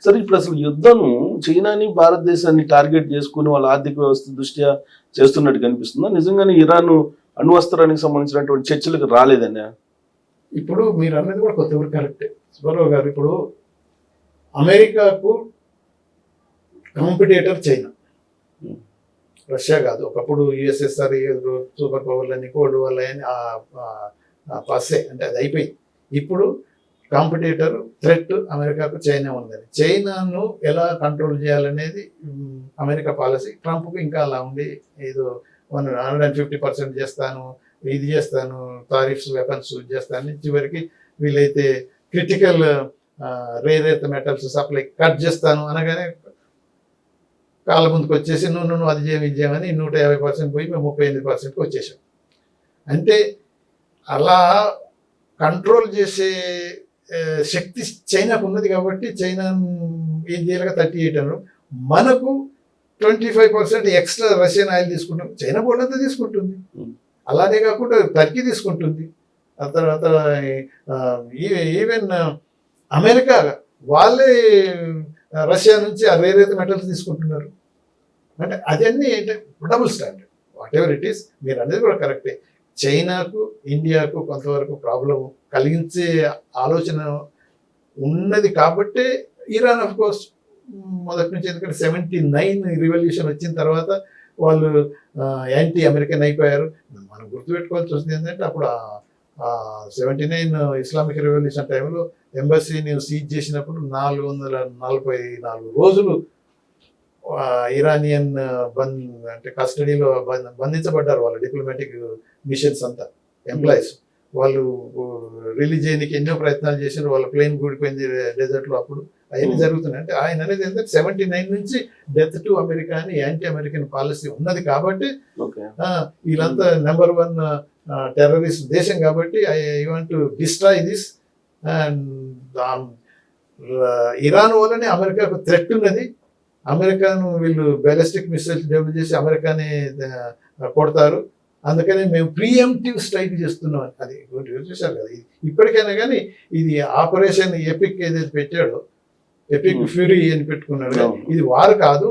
సరే ఇప్పుడు అసలు యుద్ధం చైనాని భారతదేశాన్ని టార్గెట్ చేసుకుని వాళ్ళ ఆర్థిక వ్యవస్థ దృష్ట్యా చేస్తున్నట్టు కనిపిస్తుందా? నిజంగానే ఇరాన్ అణ్వస్త్రానికి సంబంధించినటువంటి చర్చలకు రాలేదన్నా? ఇప్పుడు మీరు అన్నది కూడా కొద్దిగా కరెక్టే సుబ్బారావు గారు. ఇప్పుడు అమెరికాకు కాంపిటేటర్ చైనా, రష్యా కాదు. ఒకప్పుడు యుఎస్ఎస్ఆర్ సూపర్ పవర్లని కోల్డ్ వార్ అని పాసే అంటే అది అయిపోయి, ఇప్పుడు కాంపిటేటర్ థ్రెట్ అమెరికాకు చైనా ఉన్నది. చైనాను ఎలా కంట్రోల్ చేయాలనేది అమెరికా పాలసీ. ట్రంప్కు ఇంకా అలా ఉండి ఏదో 150% చేస్తాను, ఇది చేస్తాను, టారిఫ్స్ వెపన్స్ చేస్తాను, చివరికి వీలైతే critical rare earth metals supply cut చేస్తాను అనగానే కాళ్ళ ముందుకు వచ్చేసి నువ్వు అది చేయము ఇది చేయమని 150% పోయి మేము 38%కి వచ్చేసాం. అంటే అలా కంట్రోల్ చేసే శక్తి చైనాకు ఉన్నది కాబట్టి చైనా ఏం చేయాలిగా 38 అన్నారు. మనకు 25% ఎక్స్ట్రా రష్యన్ ఆయిల్ తీసుకుంటాం. చైనా బోర్డు అంతా తీసుకుంటుంది. అలానే కాకుండా టర్కీ తీసుకుంటుంది. ఆ తర్వాత ఈవెన్ అమెరికా వాళ్ళే రష్యా నుంచి ఆ రేర్ ఎర్త్ మెటల్స్ తీసుకుంటున్నారు. అంటే అదన్నీ అంటే double standard. What ever it is, మీరు అనేది కూడా కరెక్టే. చైనాకు ఇండియాకు కొంతవరకు ప్రాబ్లం కలిగించే ఆలోచన ఉన్నది కాబట్టి ఇరాన్ ఆఫ్ కోర్స్ మొదటి నుంచి, ఎందుకంటే 79 రివల్యూషన్ వచ్చిన తర్వాత వాళ్ళు యాంటీ అమెరికన్ అయిపోయారు. మనం గుర్తుపెట్టుకోవాల్సి వస్తుంది ఏంటంటే అప్పుడు 79 ఇస్లామిక్ రెవల్యూషన్ టైంలో ఎంబసీని సీజ్ చేసినప్పుడు 444 రోజులు ఇరానియన్ అంటే కస్టడీలో బంధించబడ్డారు వాళ్ళ డిప్లొమాటిక్ మిషన్స్ అంతా ఎంప్లాయీస్. వాళ్ళు రిలీజ్ చేయడానికి ఎన్నో ప్రయత్నాలు చేశారు. వాళ్ళ ప్లేన్ కూడిపోయింది డెజర్ట్లో. అప్పుడు అవన్నీ జరుగుతున్నాయి. అంటే ఆయన అనేది ఏంటంటే 79 నుంచి డెత్ టు అమెరికా అని యాంటీ అమెరికన్ పాలసీ ఉన్నది కాబట్టి వీళ్ళంతా నెంబర్ 1 టెర్రరిస్ట్ దేశం కాబట్టి I want to destroy this. Iran వల్లనే అమెరికాకు థ్రెట్ ఉన్నది. అమెరికాను వీళ్ళు బ్యాలిస్టిక్ మిసైల్స్ డెవలప్ చేసి అమెరికాని కొడతారు. అందుకని మేము ప్రీఎంప్టివ్ స్ట్రైక్ చేస్తున్నాం. అది చూశారు కదా. ఇప్పటికైనా కానీ ఇది ఆపరేషన్ ఎపిక్ ఏదైతే పెట్టాడో, ఎపిక్ ఫ్యూరీ అని పెట్టుకున్నాడు, ఇది వార్ కాదు,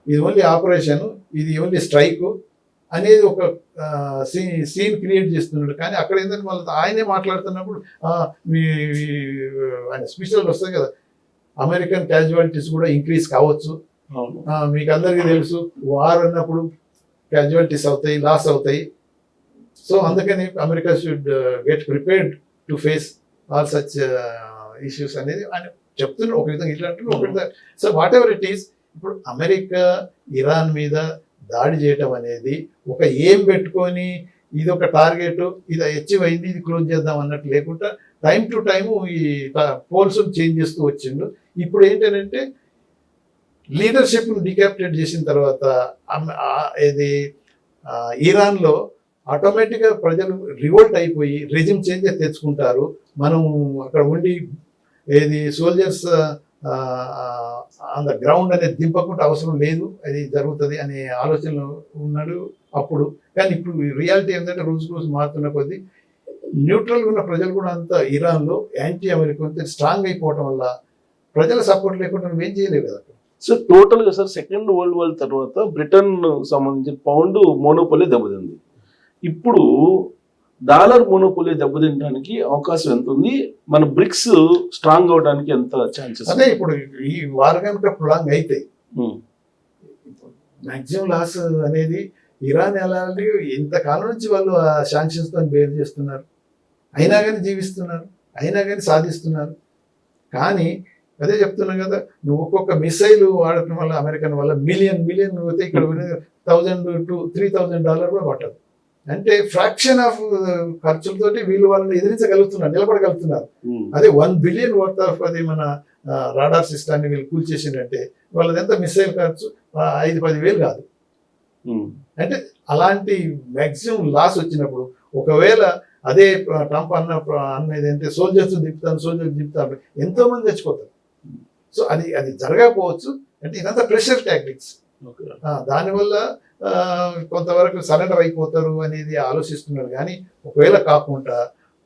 ఇది ఓన్లీ ఆపరేషన్, ఇది ఓన్లీ స్ట్రైక్ అనేది ఒక సీన్ క్రియేట్ చేస్తున్నాడు. కానీ అక్కడ ఏంటంటే వాళ్ళ ఆయనే మాట్లాడుతున్నప్పుడు మీ ఆయన స్పీచ్లో వస్తుంది కదా, అమెరికన్ క్యాజువాలిటీస్ కూడా ఇంక్రీజ్ కావచ్చు. మీకు అందరికీ తెలుసు వార్ అన్నప్పుడు క్యాజువాలిటీస్ అవుతాయి, లాస్ అవుతాయి. సో అందుకని America should get prepared to face all such issues అనేది ఆయన చెప్తున్నారు. ఒక విధంగా ఇట్లా అంటున్నారు, ఒక విధంగా. So what ever it is, ఇప్పుడు అమెరికా ఇరాన్ మీద దాడి చేయటం అనేది ఒక ఏం పెట్టుకొని ఇది ఒక టార్గెట్, ఇది అచీవ్ అయింది, ఇది క్లోజ్ చేద్దాం అన్నట్టు లేకుండా టైం టు టైము ఈ పోల్స్ చేంజ్ చేస్తూ వచ్చిండు. ఇప్పుడు ఏంటంటే లీడర్షిప్ను డికాప్టేట్ చేసిన తర్వాత ఇది ఇరాన్లో ఆటోమేటిక్గా ప్రజలు రివోల్ట్ అయిపోయి రెజిమ్ చేంజ్ తెచ్చుకుంటారు. మనం అక్కడ ఉండి ఏది సోల్జర్స్ ఆన్ ద గ్రౌండ్ అనేది దింపకుండా అవసరం లేదు, అది జరుగుతుంది అనే ఆలోచనలో ఉన్నాడు అప్పుడు. కానీ ఇప్పుడు రియాలిటీ ఏంటంటే రోజు రోజు మారుతున్న కొద్దీ న్యూట్రల్గా ఉన్న ప్రజలు కూడా అంతా ఇరాన్లో యాంటీ అమెరికన్ స్ట్రాంగ్ అయిపోవటం వల్ల ప్రజల సపోర్ట్ లేకుండా నువ్వేం చేయలేవు కదా. సో టోటల్గా సార్ సెకండ్ వరల్డ్ వార్ తర్వాత బ్రిటన్ సంబంధించిన పౌండ్ మోనోపోలీ దెబ్బతింది. ఇప్పుడు డాలర్ మోనోపోలీ దెబ్బతింటానికి అవకాశం ఎంత ఉంది? మన బ్రిక్స్ స్ట్రాంగ్ అవడానికి ఎంత ఛాన్సెస్? అదే ఇప్పుడు ఈ వార్ కనుక ప్రొలాంగ్ అయితే మ్యాక్సిమం లాస్ అనేది ఇరాన్ ఎలా అంటే ఇంతకాలం నుంచి వాళ్ళు ఆ శాంక్షన్స్తో బేర్ చేస్తున్నారు, అయినా కానీ జీవిస్తున్నారు, అయినా కానీ సాధిస్తున్నారు. కానీ అదే చెప్తున్నాం కదా, నువ్వు ఒక్కొక్క మిసైల్ వాడటం వల్ల అమెరికన్ వల్ల మిలియన్ పోతే ఇక్కడ $1,000 to $3,000 కూడా పట్టదు. అంటే ఫ్రాక్షన్ ఆఫ్ ఖర్చులతోటి వీళ్ళు వాళ్ళని ఎదిరించగలుగుతున్నారు, నిలబడగలుగుతున్నారు. అదే 1 బిలియన్ వర్త్ ఆఫ్ అది మన రాడార్ సిస్టాన్ని వీళ్ళు కూల్చేసిందంటే వాళ్ళది ఎంత మిసైల్ ఖర్చు 5-10 వేలు కాదు. అంటే అలాంటి మ్యాక్సిమం లాస్ వచ్చినప్పుడు ఒకవేళ అదే ట్రంప్ అన్నది అంటే సోల్జర్స్ దింపుతాను ఎంతో మంది చచ్చిపోతారు. సో అది జరగకపోవచ్చు. అంటే ఇదంతా ప్రెషర్ టాక్టిక్స్. దానివల్ల కొంతవరకు సరెండర్ అయిపోతారు అనేది ఆలోచిస్తున్నారు. కానీ ఒకవేళ కాకుండా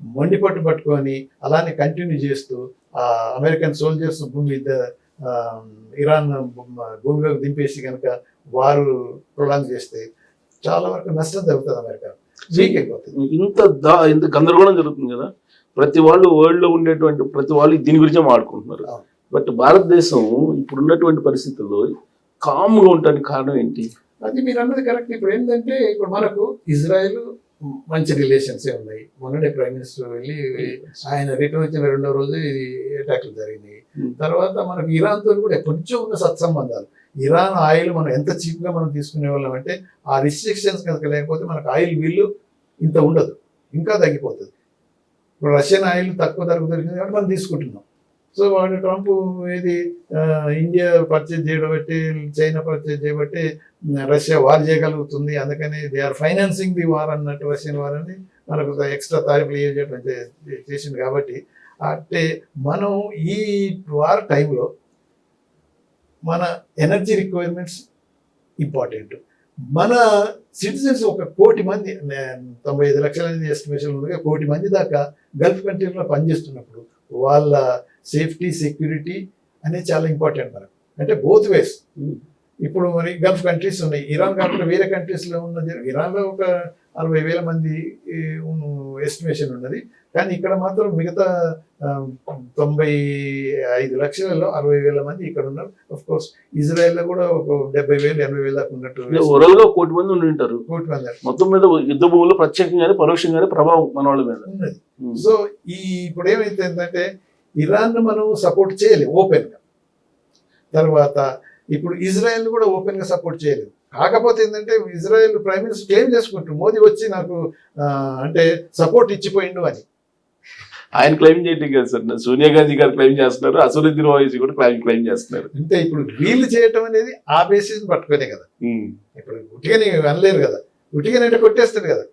మొండిపట్టు పట్టుకొని అలానే కంటిన్యూ చేస్తూ అమెరికన్ సోల్జర్స్ భూమి మీద ఇరాన్ భూమిలోకి దింపేసి కనుక వారు ప్రొలాంగ్ చేస్తే చాలా వరకు నష్టం జరుగుతుంది అమెరికా, వీక్ అయిపోతుంది. ఇంత గందరగోళం జరుగుతుంది కదా, ప్రతి వాళ్ళు వరల్డ్ లో ఉండేటువంటి ప్రతి వాళ్ళు దీని గురించే మాట్లాడుకుంటున్నారు. అవును. బట్ భారతదేశం ఇప్పుడు ఉన్నటువంటి పరిస్థితుల్లో కామ్గా ఉండడానికి కారణం ఏంటి? అది మీరు అన్నది కరెక్ట్. ఇప్పుడు ఏంటంటే ఇప్పుడు మనకు ఇజ్రాయెల్ మంచి రిలేషన్సే ఉన్నాయి. మొన్ననే ప్రైమ్ మినిస్టర్ వెళ్ళి ఆయన రిటర్న్ వచ్చిన 2వ రోజు ఇది అటాక్లు జరిగినాయి. తర్వాత మనకు ఇరాన్ తో కూడా ఎప్పటి నుంచో ఉన్న సత్సంబంధాలు. ఇరాన్ ఆయిల్ మనం ఎంత చీప్ గా మనం తీసుకునే వాళ్ళం అంటే ఆ రిస్ట్రిక్షన్స్ కనుక లేకపోతే మనకు ఆయిల్ బిల్లు ఇంత ఉండదు, ఇంకా తగ్గిపోతుంది. ఇప్పుడు రష్యన్ ఆయిల్ తక్కువ ధరకు దొరికింది కాబట్టి మనం తీసుకుంటున్నాం. సో వాడు ట్రంప్ ఏది ఇండియా పర్చేజ్ చేయడం బట్టి, చైనా పర్చేజ్ చేయబట్టి రష్యా వార్ చేయగలుగుతుంది, అందుకని they are financing the war అన్నట్టు రష్యన్ వార్ అని మనకు ఎక్స్ట్రా తారీఫులు చేయడం చేసింది. కాబట్టి అంటే మనం ఈ వార్ టైంలో మన ఎనర్జీ రిక్వైర్మెంట్స్ ఇంపార్టెంట్. మన సిటిజన్స్ 1 కోటి మంది, 95 లక్షల ఎస్టిమేషన్ ఉంది, 1 కోటి మంది దాకా గల్ఫ్ కంట్రీలో పనిచేస్తున్నప్పుడు వాళ్ళ సేఫ్టీ సెక్యూరిటీ అనేది చాలా ఇంపార్టెంట్ మనకు. అంటే బోత్ వేస్. ఇప్పుడు మరి గల్ఫ్ కంట్రీస్ ఉన్నాయి, ఇరాన్ కాకుండా వేరే కంట్రీస్లో ఉన్న, ఇరాన్లో ఒక 40,000 మంది ఎస్టిమేషన్ ఉన్నది, కానీ ఇక్కడ మాత్రం మిగతా 95 లక్షలలో 60,000 మంది ఇక్కడ ఉన్నారు. ఆఫ్ కోర్స్ ఇజ్రాయెల్లో కూడా ఒక 70,000 80,000 దాకా ఉన్నట్టు. ఓవరాల్ గా 1 కోటి మంది ఉండి ఉంటారు. 1 కోటి మంది మొత్తం మీద యుద్ధ భూములు ప్రత్యేకంగానే పరోక్షంగానే ప్రభావం మన వాళ్ళ మీద ఉన్నది. సో ఇప్పుడు ఏమైతుందంటే ఇరాన్ మనం సపోర్ట్ చేయలేము ఓపెన్ గా. తర్వాత ఇప్పుడు ఇజ్రాయెల్ కూడా ఓపెన్ గా సపోర్ట్ చేయలేదు. కాకపోతే ఏంటంటే ఇజ్రాయెల్ ప్రైమ్ మినిస్టర్ క్లెయిమ్ చేసుకుంటారు, మోదీ వచ్చి నాకు అంటే సపోర్ట్ ఇచ్చిపోయిండు అని. ఆయన క్లెయిమ్ చేయడం కదా సార్, సోనియా గాంధీ గారు క్లెయిమ్ చేస్తున్నారు, అసదుద్దీన్ ఓవైసీ కూడా క్లెయిమ్ చేస్తున్నారు. అంటే ఇప్పుడు వీళ్ళు చేయటం అనేది ఆ బేసిస్ పట్టుకునే కదా. ఇప్పుడు ఉట్టిగానే అనలేరు కదా, ఉట్టిగానే అంటే కొట్టేస్తారు కదా.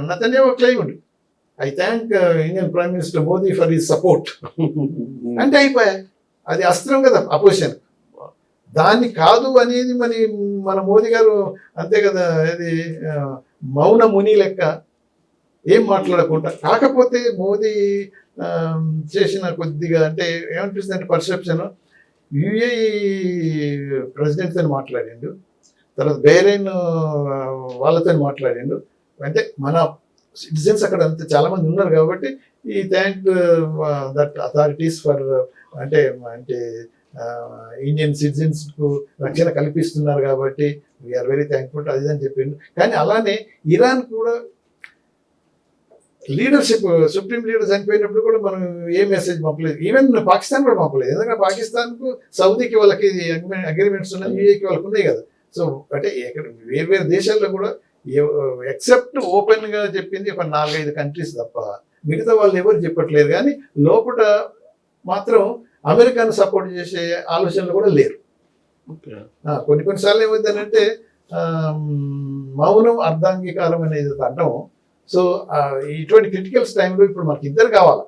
అన్నతనే ఒక క్లెయిమ్ ఉంది, I thank Indian prime minister Modi for his support అంటే అయిపోయా. అది అస్త్రం కదా అపోజిషన్. దాన్ని కాదు అనేది మన మోదీ గారు అంతే కదా, అది మౌన ముని లెక్క ఏం మాట్లాడకుండా. కాకపోతే మోదీ చేసిన కొద్దిగా అంటే ఏమనిపిస్తుంది అంటే పర్సెప్షన్, యుఏఈ ప్రెసిడెంట్తో మాట్లాడిండు, తర్వాత బహ్రెయిన్ వాళ్ళతో మాట్లాడిండు. అంటే మన సిటిజన్స్ అక్కడ అంతే చాలా మంది ఉన్నారు కాబట్టి ఈ థ్యాంక్ దట్ అథారిటీస్ ఫర్ అంటే ఇండియన్ సిటిజన్స్ కు రక్షణ కల్పిస్తున్నారు కాబట్టి వీఆర్ వెరీ థ్యాంక్ఫుల్ అది అని చెప్పిండు. కానీ అలానే ఇరాన్ కూడా లీడర్షిప్, సుప్రీం లీడర్ చనిపోయినప్పుడు కూడా మనం ఏ మెసేజ్ పంపలేదు. ఈవెన్ పాకిస్తాన్ కూడా పంపలేదు, ఎందుకంటే పాకిస్తాన్కు సౌదీకి వాళ్ళకి అగ్రిమెంట్స్ ఉన్నాయి, యూఏకి వాళ్ళకి ఉన్నాయి కదా. సో అంటే వేరు దేశాల్లో కూడా ఎక్సెప్ట్ ఓపెన్ గా చెప్పింది ఒక 4-5 కంట్రీస్ తప్ప మిగతా వాళ్ళు ఎవరు చెప్పట్లేదు. కానీ లోపల మాత్రం అమెరికాను సపోర్ట్ చేసే ఆలోచనలు కూడా లేరు. కొన్నిసార్లు ఏమవుతుందంటే మౌనం అర్ధాంగీకారం అనేది అంటాము. సో ఇటువంటి క్రిటికల్స్ టైంలో ఇప్పుడు మనకి ఇద్దరు కావాలి.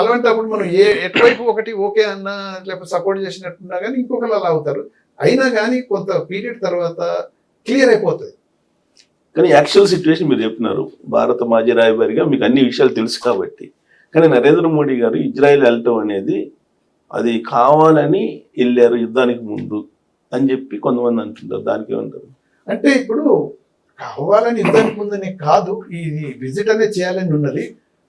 అలాంటప్పుడు మనం ఎటువైపు ఒకటి ఓకే అన్నా లేకపోతే సపోర్ట్ చేసినట్టున్నా కానీ ఇంకొకరు అలా అవుతారు. అయినా కానీ కొంత పీరియడ్ తర్వాత క్లియర్ అయిపోతుంది. కానీ యాక్చువల్ సిచ్యువేషన్ మీరు చెప్తున్నారు, భారత మాజీ రాయబారిగా మీకు అన్ని విషయాలు తెలుసు కాబట్టి. కానీ నరేంద్ర మోడీ గారు ఇజ్రాయెల్ వెళ్ళటం అనేది అది కావాలని వెళ్ళారు యుద్ధానికి ముందు అని చెప్పి కొంతమంది అంటుంటారు, దానికి ఏమంటారు? అంటే ఇప్పుడు కావాలని యుద్ధానికి ముందని కాదు, ఈ విజిట్ అనేది చేయాలని ఉన్నది.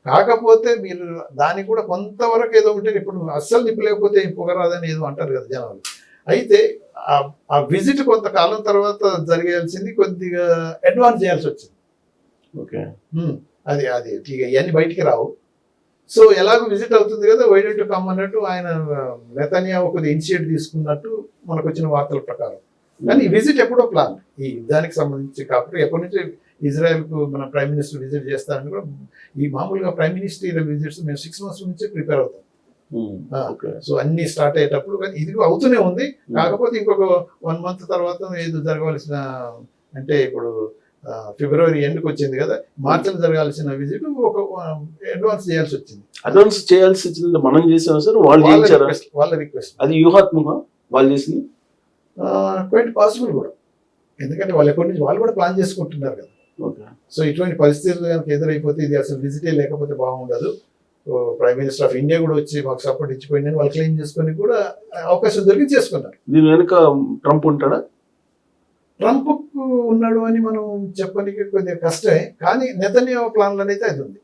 కాకపోతే మీరు దానికి కూడా కొంతవరకు ఏదో ఉంటే, ఇప్పుడు అస్సలు నిప్పలేకపోతే పొగరాదని ఏదో అంటారు కదా జనాలు. అయితే ఆ విజిట్ కొంతకాలం తర్వాత జరిగాల్సింది కొద్దిగా అడ్వాన్స్ చేయాల్సి వచ్చింది. ఓకే, అది ఇవన్నీ బయటికి రావు. సో ఎలాగో విజిట్ అవుతుంది కదా, వై డోంట్ యు కమ్ అన్నట్టు ఆయన నెతన్యాహు కొద్దిగా ఇనిషియేట్ తీసుకున్నట్టు మనకు వచ్చిన వార్తల ప్రకారం. కానీ ఈ విజిట్ ఎప్పుడో ప్లాన్, ఈ యుద్ధానికి సంబంధించి కాబట్టి ఎప్పటి నుంచి ఇజ్రాయెల్కు మన ప్రైమ్ మినిస్టర్ విజిట్ చేస్తారని కూడా. ఈ మామూలుగా ప్రైమ్ మినిస్టర్ విజిట్స్ మేము 6 months నుంచే ప్రిపేర్ అవుతాం. సో అన్ని స్టార్ట్ అయ్యేటప్పుడు, కానీ ఇది అవుతూనే ఉంది. కాకపోతే ఇంకొక 1 month తర్వాత ఏదో జరగవలసిన, అంటే ఇప్పుడు ఫిబ్రవరి ఎండ్కి వచ్చింది కదా, మార్చిలో జరగాల్సిన విజిట్ ఒక అడ్వాన్స్ చేయాల్సి వచ్చింది. అడ్వాన్స్ చేయాల్సి వచ్చింది మనం చేసాం సార్, వాళ్ళ రిక్వెస్ట్. అది వ్యూహాత్మక వాళ్ళు చేసింది క్వైట్ పాసిబుల్ కూడా, ఎందుకంటే వాళ్ళు ఎప్పటి నుంచి వాళ్ళు కూడా ప్లాన్ చేసుకుంటున్నారు కదా. సో ఇటువంటి పరిస్థితులు కనుక ఎదురైపోతే ఇది అసలు విజిటే లేకపోతే బాగుండదు. ప్రైమ్ మినిస్టర్ ఆఫ్ ఇండియా కూడా వచ్చి మాకు సపోర్ట్ ఇచ్చిపోయిందని వాళ్ళు క్లెయిమ్ చేసుకొని కూడా అవకాశం దొరికి చేసుకున్నారు. దీని వెనుక ట్రంప్ ఉంటాడా? ట్రంప్ ఉన్నాడు అని మనం చెప్పడానికి కొద్దిగా కష్టమే, కానీ నెతన్యాహు ప్లాన్లు అయితే అది ఉంది.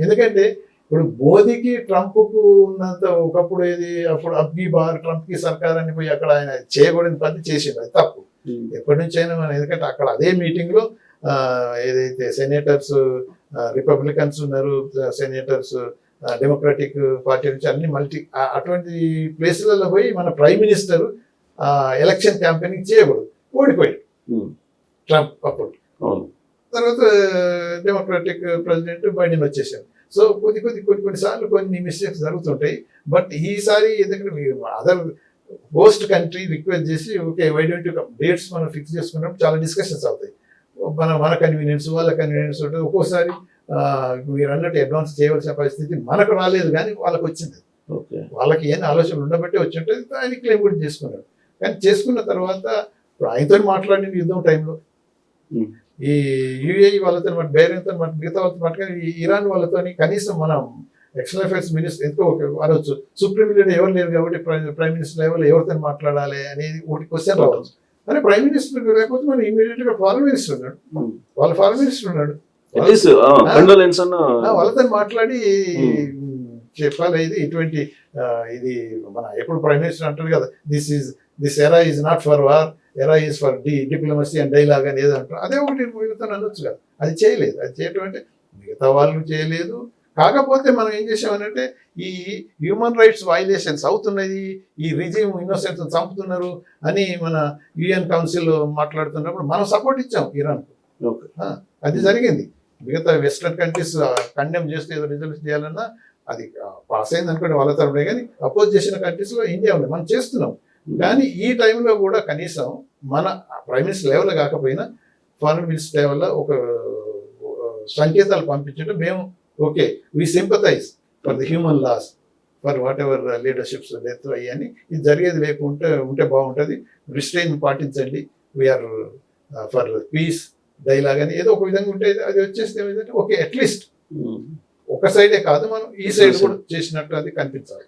ఎందుకంటే ఇప్పుడు మోదీకి ట్రంప్ కు ఉన్నంత ఒకప్పుడు ఏది అప్పుడు అబ్గీ బార్ ట్రంప్ కి సర్కార్ అని పోయి అక్కడ ఆయన చేయకూడని పని చేసిండు, అది తప్పు. ఎప్పటి నుంచి అయినా మనం, ఎందుకంటే అక్కడ అదే మీటింగ్ లో ఏదైతే సెనేటర్స్ రిపబ్లికన్స్ ఉన్నారు, సెనేటర్స్ డెమోక్రటిక్ పార్టీ నుంచి అన్ని అటువంటి ప్లేసులలో పోయి మన ప్రైమ్ మినిస్టర్ ఎలక్షన్ క్యాంపెయినింగ్ చేయకూడదు, ఓడిపోయాడు ట్రంప్ అప్పుడు. తర్వాత డెమోక్రాటిక్ ప్రెసిడెంట్ బైడెన్ వచ్చేసారు. సో కొన్నిసార్లు కొన్ని మిస్టేక్స్ జరుగుతుంటాయి. బట్ ఈసారి ఎందుకంటే అదర్ హోస్ట్ కంట్రీ రిక్వెస్ట్ చేసి okay why don't you come, dates మనం ఫిక్స్ చేసుకున్నప్పుడు చాలా డిస్కషన్స్ అవుతాయి. మన కన్వీనియన్స్ వాళ్ళ కన్వీనియన్స్ ఉంటుంది. ఒక్కోసారి మీరు అన్నట్టు అడ్వాన్స్ చేయవలసిన పరిస్థితి మనకు రాలేదు, కానీ వాళ్ళకి వచ్చింది. వాళ్ళకి ఏం ఆలోచనలు ఉండబట్టే వచ్చి ఉంటుంది. ఆయన క్లెయిమ్ కూడా చేసుకున్నాడు. కానీ చేసుకున్న తర్వాత ఇప్పుడు ఆయనతో మాట్లాడిన యుద్ధం టైంలో ఈ యుఏఈ వాళ్ళతో బైరెన్తో మిగతా వాళ్ళతో మాట్లాడి ఇరాన్ వాళ్ళతో కనీసం మనం ఎక్స్టర్నల్ అఫైర్స్ మినిస్టర్ ఎంతో అనవచ్చు, సుప్రీం లీడర్ ఎవరు లేరు కాబట్టి ప్రైమ్ మినిస్టర్ లెవెల్ ఎవరితో మాట్లాడాలి అనేది ఒకటి క్వశ్చన్ రావచ్చు. కానీ ప్రైమ్ మినిస్టర్ లేకపోతే మనం ఇమీడియట్ గా ఫారెన్ మినిస్టర్ ఉన్నాడు, వాళ్ళ ఫారెన్ మినిస్టర్ ఉన్నాడు, వాళ్ళతో మాట్లాడి చెప్పాలి. ఇది ఇటువంటి ఇది మన ఎప్పుడు ప్రైమ్ మినిస్టర్ అంటారు కదా, this era is not for war, era is for diplomacy and dialogue అని ఏదో అంటారు. అదే ఒకటి మిగతా అనొచ్చు కదా, అది చేయలేదు. అది చేయటం అంటే మిగతా వాళ్ళు చేయలేదు. కాకపోతే మనం ఏం చేసామనంటే ఈ హ్యూమన్ రైట్స్ వైలేషన్స్ అవుతున్నది, ఈ రిజిమ్ ఇన్నోసెంట్స్ చంపుతున్నారు అని మన యుఎన్ కౌన్సిల్ మాట్లాడుతున్నప్పుడు మనం సపోర్ట్ ఇచ్చాం ఇరాన్. అది జరిగింది. మిగతా వెస్టర్న్ కంట్రీస్ కండెమ్ చేస్తే ఏదో రిజల్యూషన్ చేయాలన్నా అది పాస్ అయింది అనుకోండి వాళ్ళ తరపునే, కానీ అపోజ్ చేసిన కంట్రీస్లో ఇండియా ఉంది, మనం చేస్తున్నాం. కానీ ఈ టైంలో కూడా కనీసం మన ప్రైమ్ మినిస్టర్ లెవెల్ కాకపోయినా ఫారెన్ మినిస్టర్ లెవెల్లో ఒక సంకేతాలు పంపించడం, మేము okay we sympathise for the human loss for whatever leaderships death అయ్యని, ఇది జరిగేది లేకుంటే ఉంటే బాగుంటుంది, రిస్ట్రెయిన్ పాటించండి, వీఆర్ ఫర్ పీస్ డైలాగ్ అని ఏదో ఒక విధంగా ఉంటే అది వచ్చేస్తే ఏమైందంటే ఓకే అట్లీస్ట్ ఒక సైడే కాదు మనం ఈ సైడ్ కూడా చేసినట్టు అది కనిపించాలి.